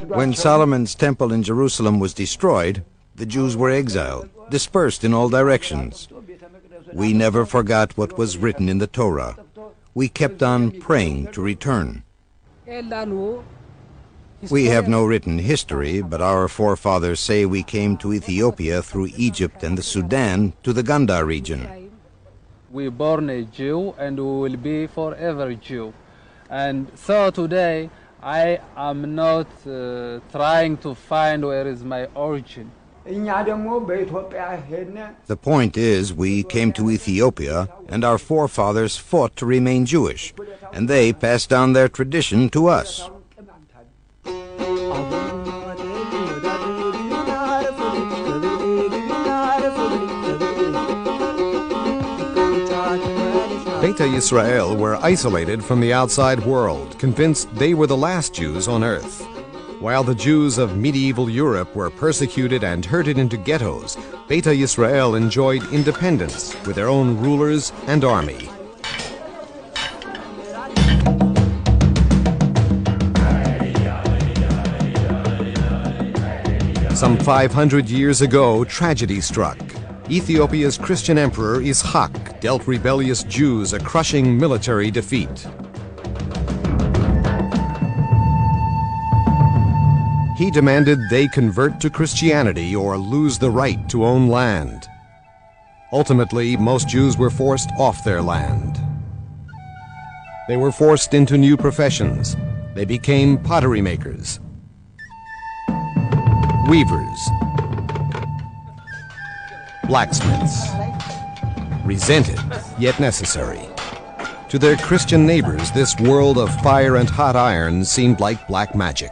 When Solomon's temple in Jerusalem was destroyed, the Jews were exiled, dispersed in all directions. We never forgot what was written in the Torah. We kept on praying to return. We have no written history, but our forefathers say we came to Ethiopia through Egypt and the Sudan to the Gandhar region. We were born a Jew and we will be forever Jew. And so today I am not trying to find where is my origin. The point is, we came to Ethiopia and our forefathers fought to remain Jewish, and they passed down their tradition to us. Beta Yisrael were isolated from the outside world, convinced they were the last Jews on earth. While the Jews of medieval Europe were persecuted and herded into ghettos, Beta Yisrael enjoyed independence with their own rulers and army. Some 500 years ago, tragedy struck. Ethiopia's Christian emperor Ishak dealt rebellious Jews a crushing military defeat. He demanded they convert to Christianity or lose the right to own land. Ultimately, most Jews were forced off their land. They were forced into new professions. They became pottery makers, weavers, blacksmiths, resented yet necessary. To their Christian neighbors, this world of fire and hot iron seemed like black magic.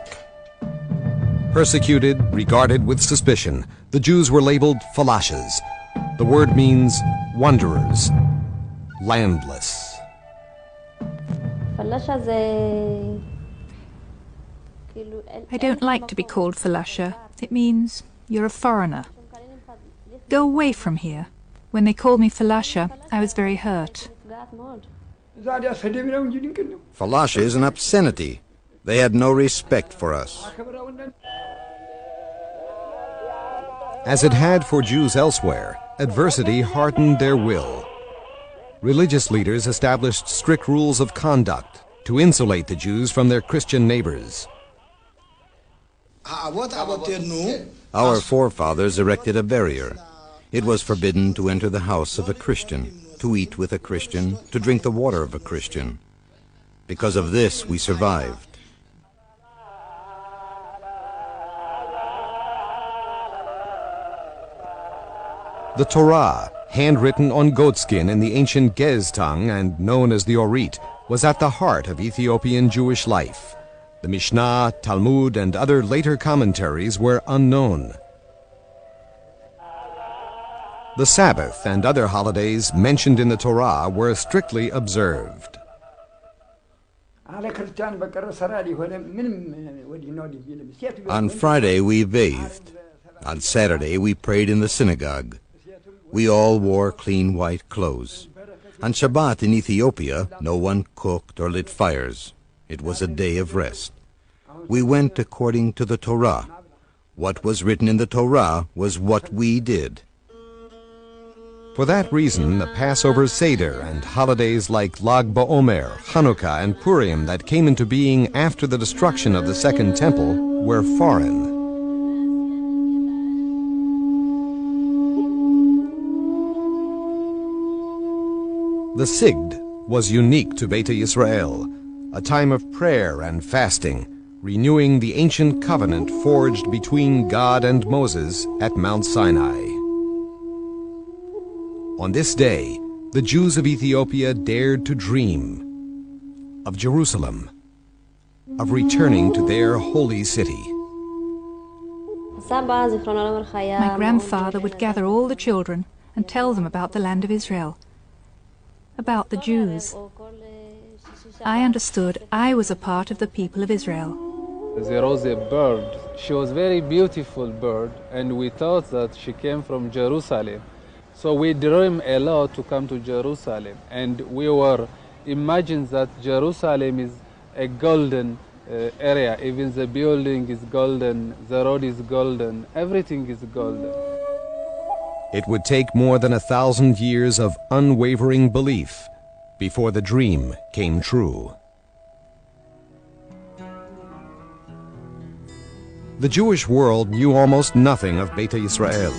Persecuted, regarded with suspicion, the Jews were labeled Falashas. The word means wanderers, landless. I don't like to be called Falasha. It means you're a foreigner. Go away from here. When they called me Falasha, I was very hurt. Falasha is an obscenity. They had no respect for us. As it had for Jews elsewhere, adversity hardened their will. Religious leaders established strict rules of conduct to insulate the Jews from their Christian neighbors. Our forefathers erected a barrier. It was forbidden to enter the house of a Christian, to eat with a Christian, to drink the water of a Christian. Because of this, we survived. The Torah, handwritten on goatskin in the ancient Gez tongue and known as the Orit, was at the heart of Ethiopian Jewish life. The Mishnah, Talmud, and other later commentaries were unknown. The Sabbath and other holidays mentioned in the Torah were strictly observed. On Friday we bathed. On Saturday we prayed in the synagogue. We all wore clean white clothes. On Shabbat in Ethiopia, no one cooked or lit fires. It was a day of rest. We went according to the Torah. What was written in the Torah was what we did. For that reason, the Passover Seder and holidays like Lag BaOmer, Hanukkah, and Purim that came into being after the destruction of the Second Temple were foreign. The Sigd was unique to Beta Yisrael, a time of prayer and fasting, renewing the ancient covenant forged between God and Moses at Mount Sinai. On this day, the Jews of Ethiopia dared to dream of Jerusalem, of returning to their holy city. My grandfather would gather all the children and tell them about the land of Israel, about the Jews. I understood I was a part of the people of Israel. There was a bird. She was a very beautiful bird, and we thought that she came from Jerusalem. So we dreamed a lot to come to Jerusalem, and we were imagined that Jerusalem is a golden area. Even the building is golden, the road is golden, everything is golden. It would take more than 1,000 years of unwavering belief before the dream came true. The Jewish world knew almost nothing of Beta Israel.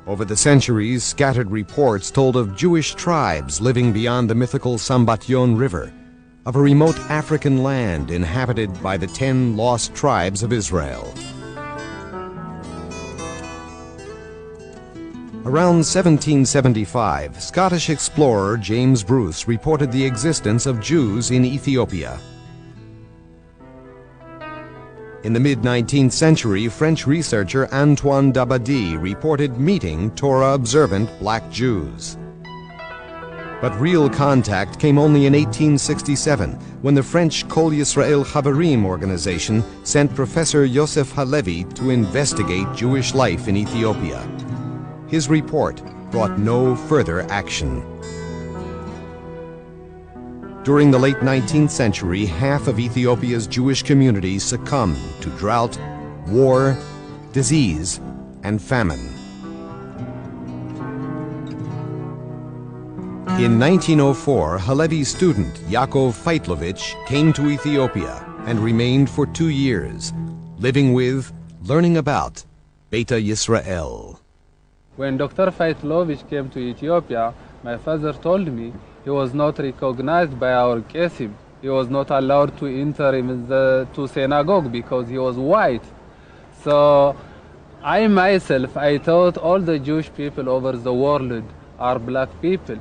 Over the centuries, scattered reports told of Jewish tribes living beyond the mythical Sambatyon River, of a remote African land inhabited by the 10 lost tribes of Israel. Around 1775, Scottish explorer James Bruce reported the existence of Jews in Ethiopia. In the mid-19th century, French researcher Antoine Dabadie reported meeting Torah-observant black Jews. But real contact came only in 1867, when the French Kol Yisrael Chaverim organization sent Professor Yosef Halevi to investigate Jewish life in Ethiopia. His report brought no further action. During the late 19th century, half of Ethiopia's Jewish community succumbed to drought, war, disease, and famine. In 1904, Halevi's student Yaakov Feitlovich came to Ethiopia and remained for 2 years, living with, learning about Beta Yisrael. When Dr. Feitlovich came to Ethiopia, my father told me he was not recognized by our Kesim. He was not allowed to enter even to synagogue because he was white. So I myself, I thought all the Jewish people over the world are black people.